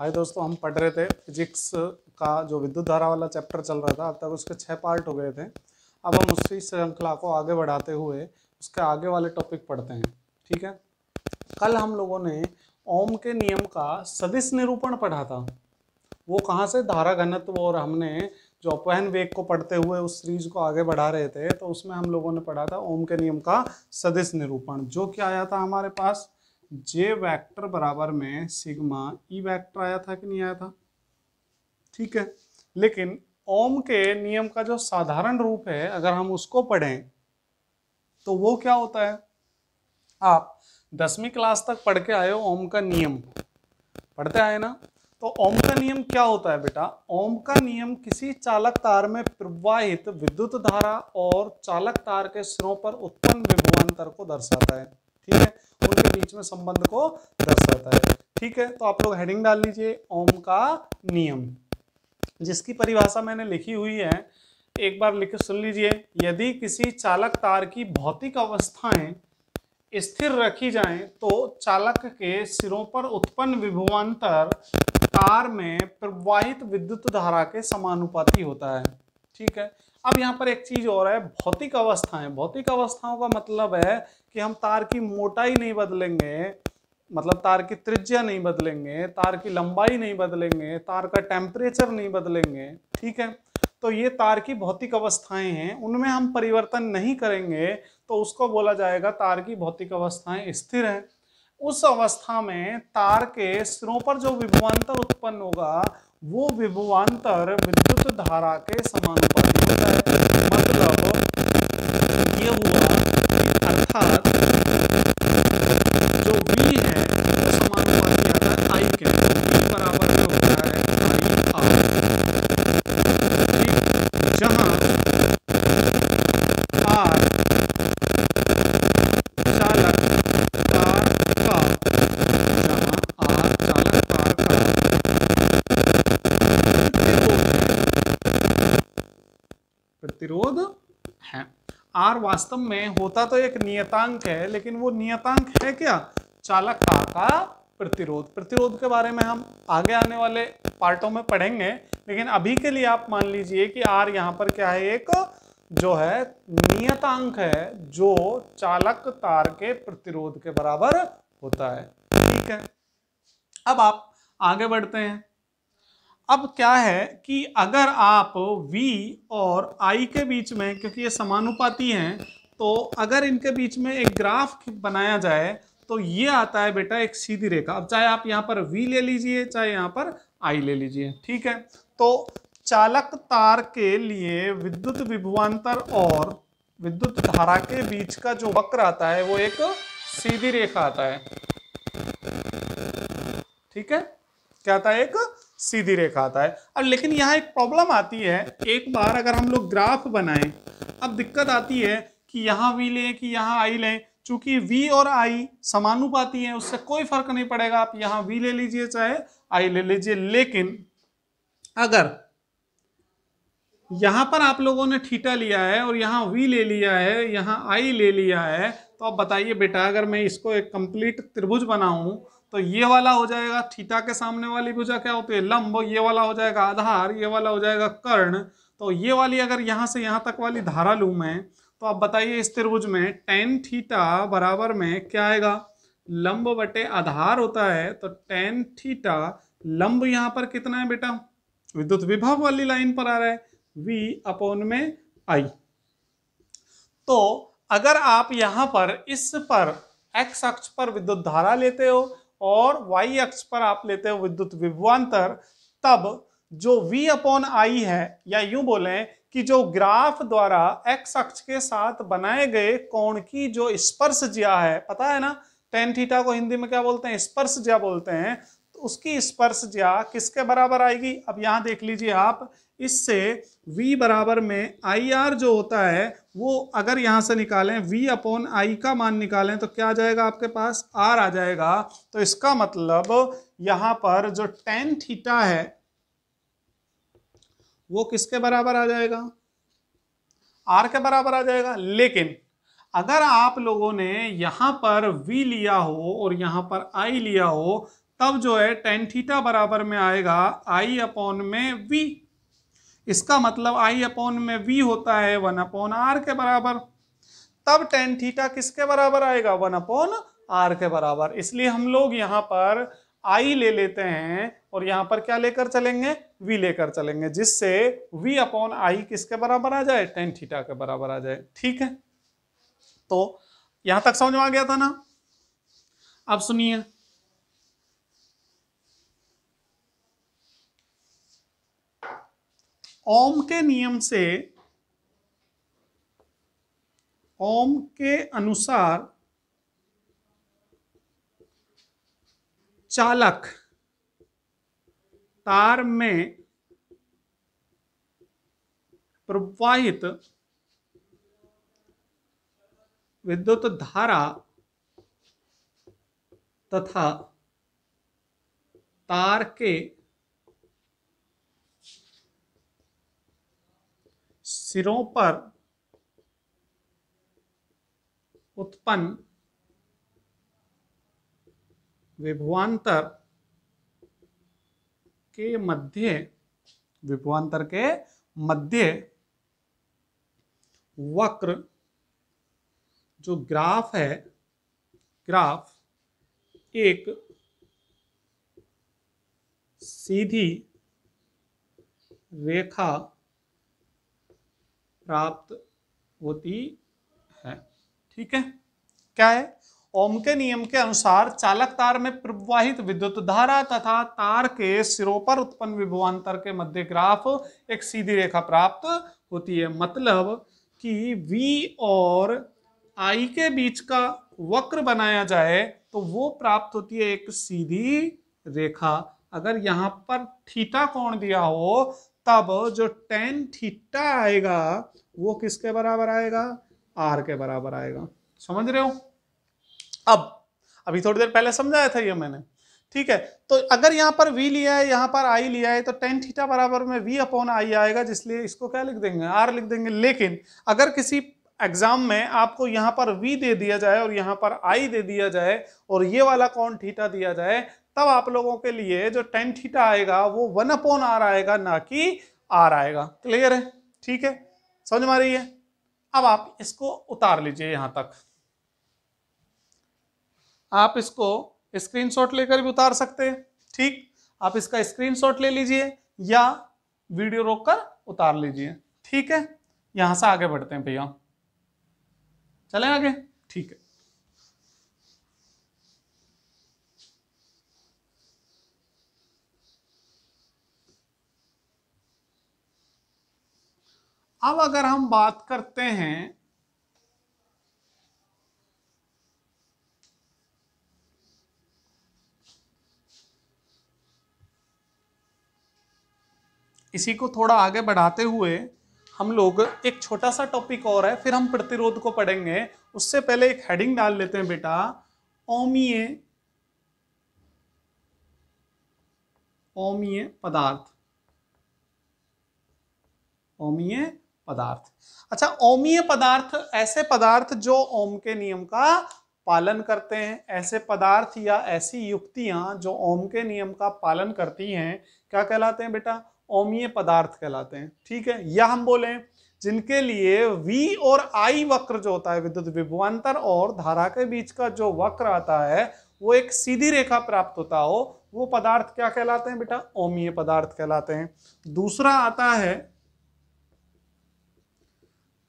हाय दोस्तों, हम पढ़ रहे थे फिजिक्स का जो विद्युत धारा वाला चैप्टर चल रहा था। अब तक उसके 6 पार्ट हो गए थे। अब हम उसी श्रृंखला को आगे बढ़ाते हुए उसके आगे वाले टॉपिक पढ़ते हैं। ठीक है, कल हम लोगों ने ओम के नियम का सदिश निरूपण पढ़ा था। वो कहाँ से, धारा घनत्व, और हमने जो अपवहन वेग को पढ़ते हुए उस सीरीज को आगे बढ़ा रहे थे, तो उसमें हम लोगों ने पढ़ा था ओम के नियम का सदिश निरूपण। जो क्या आया था हमारे पास, जे वेक्टर बराबर में सिग्मा ई वेक्टर आया था कि नहीं आया था। ठीक है, लेकिन ओम के नियम का जो साधारण रूप है अगर हम उसको पढ़ें तो वो क्या होता है। आप 10वीं क्लास तक पढ़ के आए हो, ओम का नियम पढ़ते आए ना। तो ओम का नियम क्या होता है बेटा, ओम का नियम किसी चालक तार में प्रवाहित विद्युत धारा और चालक तार के सिरों पर उत्पन्न विभवांतर को दर्शाता है। ठीक है, उनके बीच में संबंध को दर्शाता है। ठीक है, तो आप लोग हेडिंग डाल लीजिए ओम का नियम, जिसकी परिभाषा मैंने लिखी हुई है, एक बार लिख सुन लीजिए। यदि किसी चालक तार की भौतिक अवस्थाएं स्थिर रखी जाएं तो चालक के सिरों पर उत्पन्न विभवांतर तार में प्रवाहित विद्युत धारा के समानुपाती होता है। ठीक है, अब यहाँ पर एक चीज और है, भौतिक अवस्थाएं। भौतिक अवस्थाओं का मतलब है कि हम तार की मोटाई नहीं बदलेंगे, मतलब तार की त्रिज्या नहीं बदलेंगे, तार की लंबाई नहीं बदलेंगे, तार का टेम्परेचर नहीं बदलेंगे। ठीक है, तो ये तार की भौतिक अवस्थाएं हैं, उनमें हम परिवर्तन नहीं करेंगे तो उसको बोला जाएगा तार की भौतिक अवस्थाएं स्थिर है। उस अवस्था में तार के सिरों पर जो विभवांतर उत्पन्न होगा वो विभवांतर विद्युत धारा के समानुपाती होता है। मतलब ये हुआ कि अर्थात जो V है वो समानुपाती आता है I के, V बराबर में होता है I R। ठीक, जहां R चालक तार का, जहां R चालक तार का प्रतिरोध है। R वास्तव में होता तो एक नियतांक है, लेकिन वो नियतांक है क्या, चालक तार का प्रतिरोध। प्रतिरोध के बारे में हम आगे आने वाले पार्टों में पढ़ेंगे, लेकिन अभी के लिए आप मान लीजिए कि R यहाँ पर क्या है, एक जो है नियतांक है जो चालक तार के प्रतिरोध के बराबर होता है। ठीक है, अब आप आगे बढ़ते हैं। अब क्या है कि अगर आप V और I के बीच में, क्योंकि ये समानुपाती हैं, तो अगर इनके बीच में एक ग्राफ बनाया जाए तो ये आता है बेटा एक सीधी रेखा। अब चाहे आप यहाँ पर V ले लीजिए, चाहे यहाँ पर I ले लीजिए। ठीक है, तो चालक तार के लिए विद्युत विभवांतर और विद्युत धारा के बीच का जो वक्र आता है वो एक सीधी रेखा आता है। ठीक है, क्या आता है, एक सीधी रेखा आता है। अब लेकिन यहाँ एक प्रॉब्लम आती है, एक बार अगर हम लोग ग्राफ बनाएं, अब दिक्कत आती है कि यहाँ V लें कि यहाँ I लें। चूंकि V और I समानुपाती हैं, उससे कोई फर्क नहीं पड़ेगा, आप यहाँ V ले लीजिए चाहे I ले लीजिए। लेकिन अगर यहां पर आप लोगों ने थीटा लिया है और यहाँ V ले लिया है, यहाँ I ले लिया है, तो अब बताइए बेटा, अगर मैं इसको एक कंप्लीट त्रिभुज बनाऊं तो ये वाला हो जाएगा, थीटा के सामने वाली भुजा क्या होती है, लंब। ये वाला हो जाएगा आधार, ये वाला हो जाएगा कर्ण। तो ये वाली अगर यहाँ से यहाँ तक वाली धारा लूं मैं, तो अब बताइए इस त्रिभुज में tan थीटा बराबर में क्या आएगा, लंब बटे आधार होता है। तो tan थीटा लंब यहाँ पर कितना है बेटा, विद्युत विभव वाली लाइन पर आ रहा है, V अपॉन में I। तो अगर आप यहां पर इस पर x अक्ष पर विद्युत धारा लेते हो और y अक्ष पर आप लेते हो विद्युत विभवांतर, तब जो V अपॉन I है, या यूं बोलें कि जो ग्राफ द्वारा x अक्ष के साथ बनाए गए कोण की जो स्पर्शज्या है, पता है ना tan थीटा को हिंदी में क्या बोलते हैं, स्पर्शज्या बोलते हैं। तो उसकी स्पर्शज्या किसके बराबर आएगी, अब यहां देख लीजिए आप, इससे V बराबर में IR जो होता है वो अगर यहां से निकालें, V अपॉन I का मान निकालें तो क्या आ जाएगा, आपके पास R आ जाएगा। तो इसका मतलब यहां पर जो tan थीटा है वो किसके बराबर आ जाएगा, R के बराबर आ जाएगा। लेकिन अगर आप लोगों ने यहां पर V लिया हो और यहां पर I लिया हो, तब जो है टेन थीटा बराबर में आएगा आई अपॉन में वी। इसका मतलब आई अपॉन में वी होता है 1/r के बराबर। तब टेन थीटा किसके बराबर आएगा? 1/r के बराबर। इसलिए हम लोग यहाँ पर आई ले लेते हैं और यहाँ पर क्या लेकर चलेंगे? वी लेकर चलेंगे, जिससे वी अपॉन आई किसके बराबर आ जाए? टेन थीटा के बराबर आ जाए। ठीक है, तो यहां तक समझ में आ गया था ना? अब सुनिए, ओम के नियम से, ओम के अनुसार चालक तार में प्रवाहित विद्युत धारा तथा तार के सिरों पर उत्पन्न विभवांतर के मध्य, विभवांतर के मध्य वक्र जो ग्राफ है, ग्राफ एक सीधी रेखा प्राप्त होती है। ठीक है, क्या है? ओम के नियम के अनुसार चालक तार में प्रवाहित विद्युत धारा तथा तार के सिरों पर उत्पन्न विभवांतर के मध्य ग्राफ एक सीधी रेखा प्राप्त होती है। मतलब कि V और I के बीच का वक्र बनाया जाए तो वो प्राप्त होती है एक सीधी रेखा। अगर यहां पर थीटा कोण दिया हो तब जो टेन थीटा आएगा वो किसके बराबर आएगा? R के बराबर आएगा। समझ रहे हो? अब अभी थोड़ी देर पहले समझाया था ये मैंने। ठीक है, तो अगर यहां पर V लिया है, यहां पर I लिया है, तो टेन थीटा बराबर में V अपॉन I आएगा, जिसलिए इसको क्या लिख देंगे? R लिख देंगे। लेकिन अगर किसी एग्जाम में आपको यहां पर V दे दिया जाए और यहां पर I दे दिया जाए और ये वाला कोण थीटा दिया जाए, तब आप लोगों के लिए जो टेन थीटा आएगा वो 1/r आएगा, ना कि R आएगा। क्लियर है? ठीक है, समझ में आ रही है? अब आप इसको उतार लीजिए यहां तक। आप इसको स्क्रीनशॉट लेकर भी उतार सकते हैं। ठीक, आप इसका स्क्रीनशॉट ले लीजिए या वीडियो रोककर उतार लीजिए। ठीक है, यहां से आगे बढ़ते हैं भैया, चलें आगे। ठीक है, अब अगर हम बात करते हैं इसी को थोड़ा आगे बढ़ाते हुए, हम लोग एक छोटा सा टॉपिक और है, फिर हम प्रतिरोध को पढ़ेंगे। उससे पहले एक हेडिंग डाल लेते हैं बेटा, ओमीय ओमीय पदार्थ। ओमीय पदार्थ, अच्छा, ओमीय पदार्थ ऐसे पदार्थ जो ओम के नियम का पालन करते हैं। ऐसे पदार्थ या ऐसी युक्तियां जो ओम के नियम का पालन करती हैं, क्या कहलाते हैं बेटा? ओमीय पदार्थ कहलाते हैं। ठीक है, या हम बोले जिनके लिए V और I वक्र जो होता है, विद्युत विभवांतर और धारा के बीच का जो वक्र आता है वो एक सीधी रेखा प्राप्त होता हो, वो पदार्थ क्या कहलाते हैं बेटा? ओमीय पदार्थ कहलाते हैं। दूसरा आता है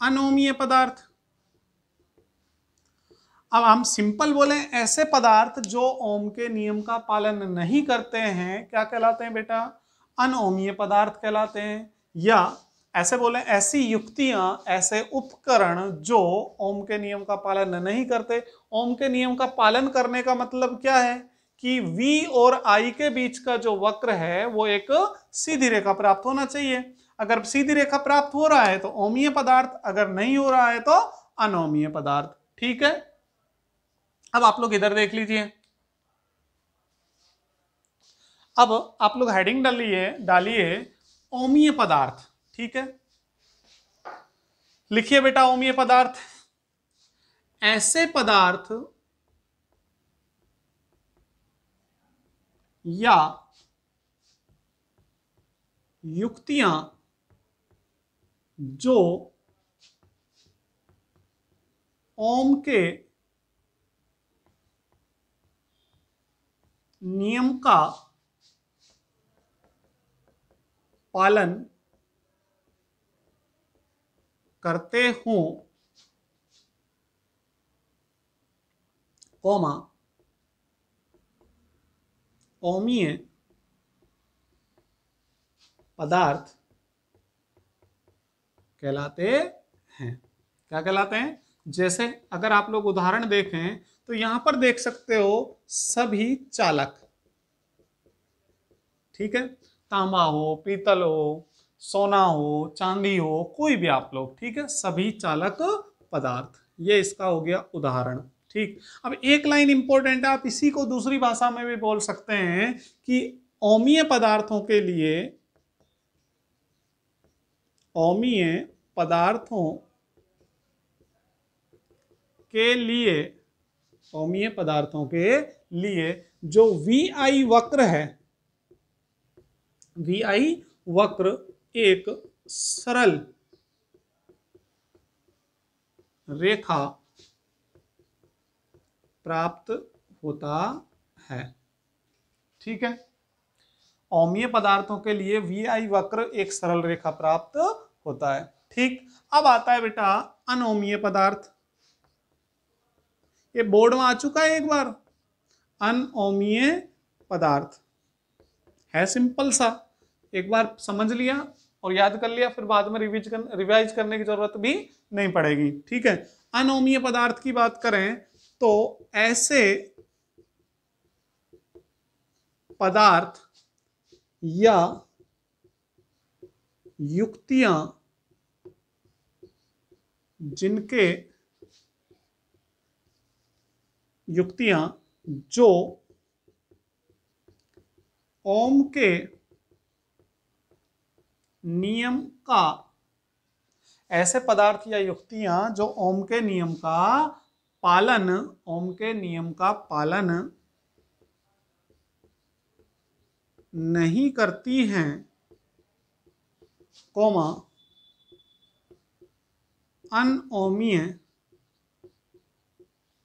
अनोमीय पदार्थ। अब हम सिंपल बोलें, ऐसे पदार्थ जो ओम के नियम का पालन नहीं करते हैं, क्या कहलाते हैं बेटा? अनोमीय पदार्थ कहलाते हैं। या ऐसे बोलें, ऐसी युक्तियां, ऐसे उपकरण जो ओम के नियम का पालन नहीं करते। ओम के नियम का पालन करने का मतलब क्या है? कि V और I के बीच का जो वक्र है वो एक सीधी रेखा प्राप्त होना चाहिए। अगर सीधी रेखा प्राप्त हो रहा है तो ओमीय पदार्थ, अगर नहीं हो रहा है तो अनोमीय पदार्थ। ठीक है, अब आप लोग इधर देख लीजिए। अब आप लोग हेडिंग डालिए ओमीय पदार्थ। ठीक है, लिखिए बेटा ओमीय पदार्थ। ऐसे पदार्थ या युक्तियां जो ओम के नियम का पालन करते हों, कौमा ओमीय पदार्थ कहलाते हैं। क्या कहलाते हैं? जैसे अगर आप लोग उदाहरण देखें तो यहां पर देख सकते हो सभी चालक, ठीक है, तांबा हो, पीतल हो, सोना हो, चांदी हो, कोई भी आप लोग, ठीक है, सभी चालक पदार्थ, ये इसका हो गया उदाहरण। ठीक, अब एक लाइन इंपॉर्टेंट है, आप इसी को दूसरी भाषा में भी बोल सकते हैं कि अम्लीय पदार्थों के लिए, अम्लीय पदार्थों के लिए, अम्लीय पदार्थों के लिए जो VI वक्र है, VI वक्र एक सरल रेखा प्राप्त होता है। ठीक है, अम्लीय पदार्थों के लिए VI वक्र एक सरल रेखा प्राप्त होता है। ठीक, अब आता है बेटा अनअम्लीय पदार्थ। ये बोर्ड में आ चुका है एक बार। अनअम्लीय पदार्थ है सिंपल सा, एक बार समझ लिया और याद कर लिया, फिर बाद में रिवाइज करने की जरूरत भी नहीं पड़ेगी। ठीक है, अनअम्लीय पदार्थ की बात करें तो ऐसे पदार्थ या युक्तियां जिनके जो ओम के नियम का, ऐसे पदार्थ या युक्तियां जो ओम के नियम का पालन, ओम के नियम का पालन नहीं करती हैं, कौमा अनअम्लीय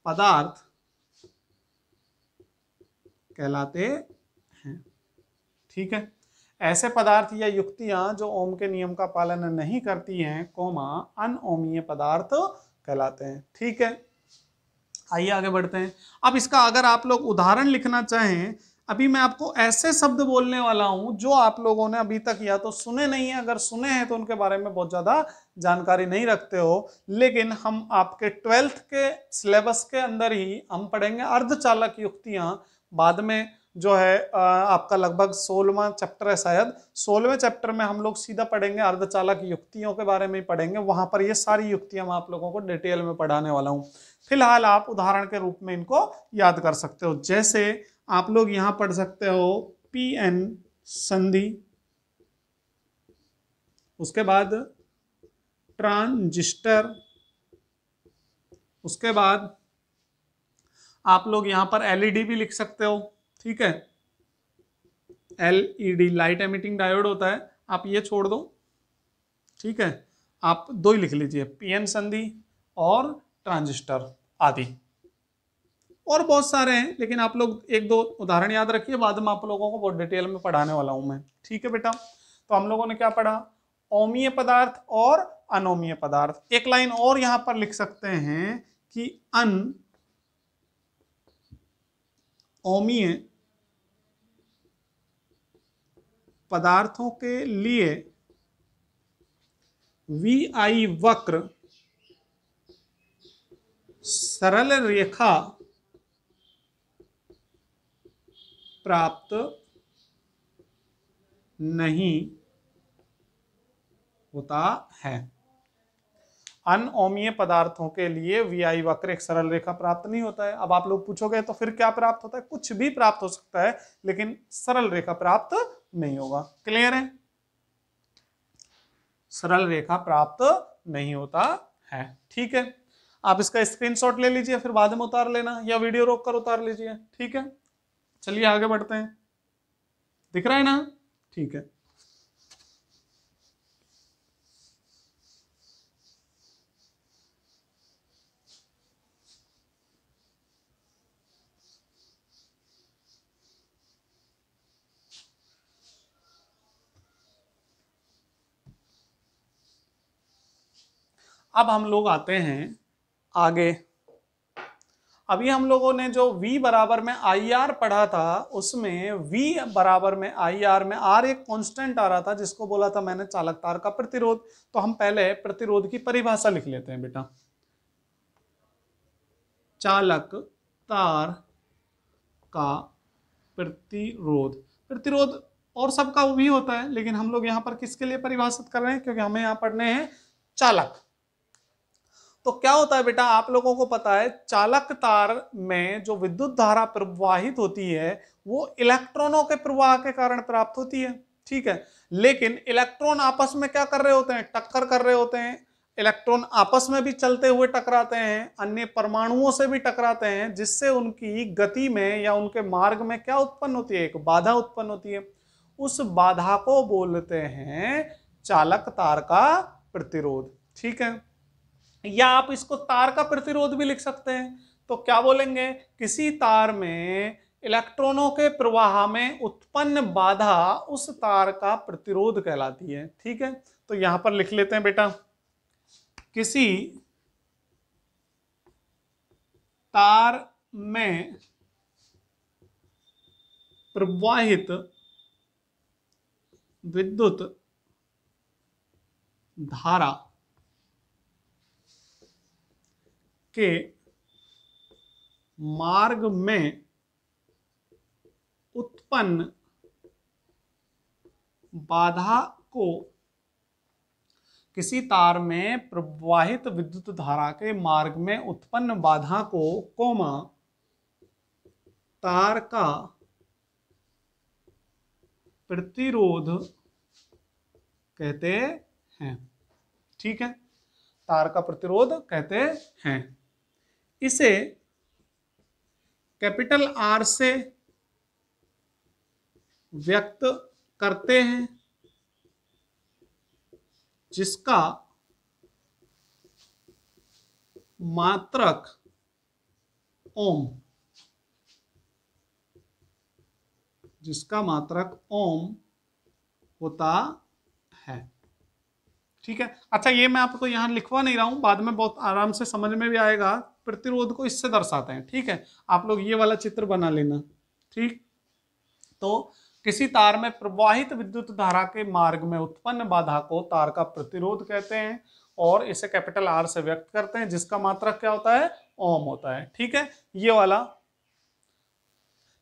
पदार्थ कहलाते हैं। ठीक है, ऐसे पदार्थ या युक्तियां जो ओम के नियम का पालन नहीं करती हैं, कौमा अनअम्लीय पदार्थ कहलाते हैं। ठीक है, आइए आगे बढ़ते हैं। अब इसका अगर आप लोग उदाहरण लिखना चाहें, अभी मैं आपको ऐसे शब्द बोलने वाला हूं जो आप लोगों ने अभी तक या तो सुने नहीं है, अगर सुने हैं तो उनके बारे में बहुत ज्यादा जानकारी नहीं रखते हो, लेकिन हम आपके 12th के सिलेबस के अंदर ही हम पढ़ेंगे अर्धचालक युक्तियां। बाद में जो है आपका लगभग 16वां चैप्टर है, शायद 16वें चैप्टर में हम लोग सीधा पढ़ेंगे अर्धचालक युक्तियों के बारे में ही पढ़ेंगे। वहां पर ये सारी युक्तियां मैं आप लोगों को डिटेल में पढ़ाने वाला हूं। फिलहाल आप उदाहरण के रूप में इनको याद कर सकते हो। जैसे आप लोग यहां पढ़ सकते हो PN संधि, उसके बाद ट्रांजिस्टर, उसके बाद आप लोग यहां पर LED भी लिख सकते हो। ठीक है, LED लाइट एमिटिंग डायोड होता है, आप ये छोड़ दो। ठीक है, आप दो ही लिख लीजिए, PN संधि और ट्रांजिस्टर आदि, और बहुत सारे हैं, लेकिन आप लोग एक दो उदाहरण याद रखिए, बाद में आप लोगों को बहुत डिटेल में पढ़ाने वाला हूं मैं। ठीक है बेटा, तो हम लोगों ने क्या पढ़ा? अम्लीय पदार्थ और अनअम्लीय पदार्थ। एक लाइन और यहां पर लिख सकते हैं कि अम्लीय पदार्थों के लिए VI वक्र सरल रेखा प्राप्त नहीं होता है। अनअम्लीय पदार्थों के लिए VI वक्र एक सरल रेखा प्राप्त नहीं होता है। अब आप लोग पूछोगे तो फिर क्या प्राप्त होता है? कुछ भी प्राप्त हो सकता है, लेकिन सरल रेखा प्राप्त नहीं होगा। क्लियर है? सरल रेखा प्राप्त नहीं होता है। ठीक है, आप इसका स्क्रीनशॉट ले लीजिए, फिर बाद में उतार लेना, या वीडियो रोक कर उतार लीजिए। ठीक है, चलिए आगे बढ़ते हैं। दिख रहा है ना? ठीक है। अब हम लोग आते हैं आगे। अभी हम लोगों ने जो V बराबर में आई आर पढ़ा था, उसमें V बराबर में आई आर में R एक कांस्टेंट आ रहा था जिसको बोला था मैंने चालक तार का प्रतिरोध। तो हम पहले प्रतिरोध की परिभाषा लिख लेते हैं बेटा। चालक तार का प्रतिरोध, प्रतिरोध और सबका भी होता है, लेकिन हम लोग यहां पर किसके लिए परिभाषित कर रहे हैं, क्योंकि हमें यहां पढ़ने हैं चालक। तो क्या होता है बेटा, आप लोगों को पता है चालक तार में जो विद्युत धारा प्रवाहित होती है वो इलेक्ट्रॉनों के प्रवाह के कारण प्राप्त होती है, ठीक है। लेकिन इलेक्ट्रॉन आपस में क्या कर रहे होते हैं, टक्कर कर रहे होते हैं। इलेक्ट्रॉन आपस में भी चलते हुए टकराते हैं, अन्य परमाणुओं से भी टकराते हैं, जिससे उनकी गति में या उनके मार्ग में क्या उत्पन्न होती है, एक बाधा उत्पन्न होती है। उस बाधा को बोलते हैं चालक तार का प्रतिरोध, ठीक है। या आप इसको तार का प्रतिरोध भी लिख सकते हैं। तो क्या बोलेंगे, किसी तार में इलेक्ट्रॉनों के प्रवाह में उत्पन्न बाधा उस तार का प्रतिरोध कहलाती है, ठीक है। तो यहां पर लिख लेते हैं बेटा, किसी तार में प्रवाहित विद्युत धारा के मार्ग में उत्पन्न बाधा को, किसी तार में प्रवाहित विद्युत धारा के मार्ग में उत्पन्न बाधा को कोमा तार का प्रतिरोध कहते हैं, ठीक है। तार का प्रतिरोध कहते हैं। इसे कैपिटल आर से व्यक्त करते हैं, जिसका मात्रक ओम, जिसका मात्रक ओम होता है, ठीक है। अच्छा, ये मैं आपको यहां लिखवा नहीं रहा हूं, बाद में बहुत आराम से समझ में भी आएगा। प्रतिरोध को इससे दर्शाते हैं, ठीक है। आप लोग ये वाला चित्र बना लेना, ठीक। तो किसी तार में प्रवाहित विद्युत धारा के मार्ग में उत्पन्न बाधा को तार का प्रतिरोध कहते हैं और इसे कैपिटल आर से व्यक्त करते हैं, जिसका मात्रक क्या होता है, ओम होता है, ठीक है। ये वाला,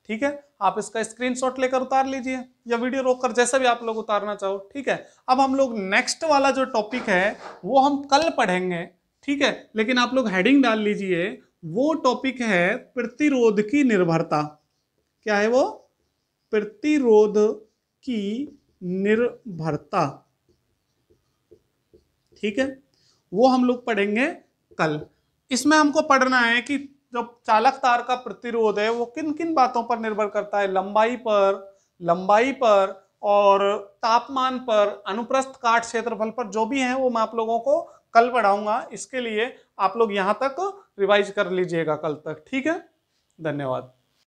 ठीक है। आप इसका स्क्रीनशॉट लेकर उतार लीजिए या वीडियो रोककर, जैसे भी आप लोग उतारना चाहो, ठीक है। अब हम लोग नेक्स्ट वाला जो टॉपिक है वो हम कल पढ़ेंगे, ठीक है। लेकिन आप लोग हेडिंग डाल लीजिए, वो टॉपिक है प्रतिरोध की निर्भरता। क्या है वो, प्रतिरोध की निर्भरता, ठीक है। वो हम लोग पढ़ेंगे कल। इसमें हमको पढ़ना है कि जो चालक तार का प्रतिरोध है वो किन किन बातों पर निर्भर करता है, लंबाई पर और तापमान पर, अनुप्रस्थ काट क्षेत्रफल पर, जो भी है वो मैं आप लोगों को कल पढ़ाऊंगा। इसके लिए आप लोग यहां तक रिवाइज कर लीजिएगा कल तक, ठीक है। धन्यवाद।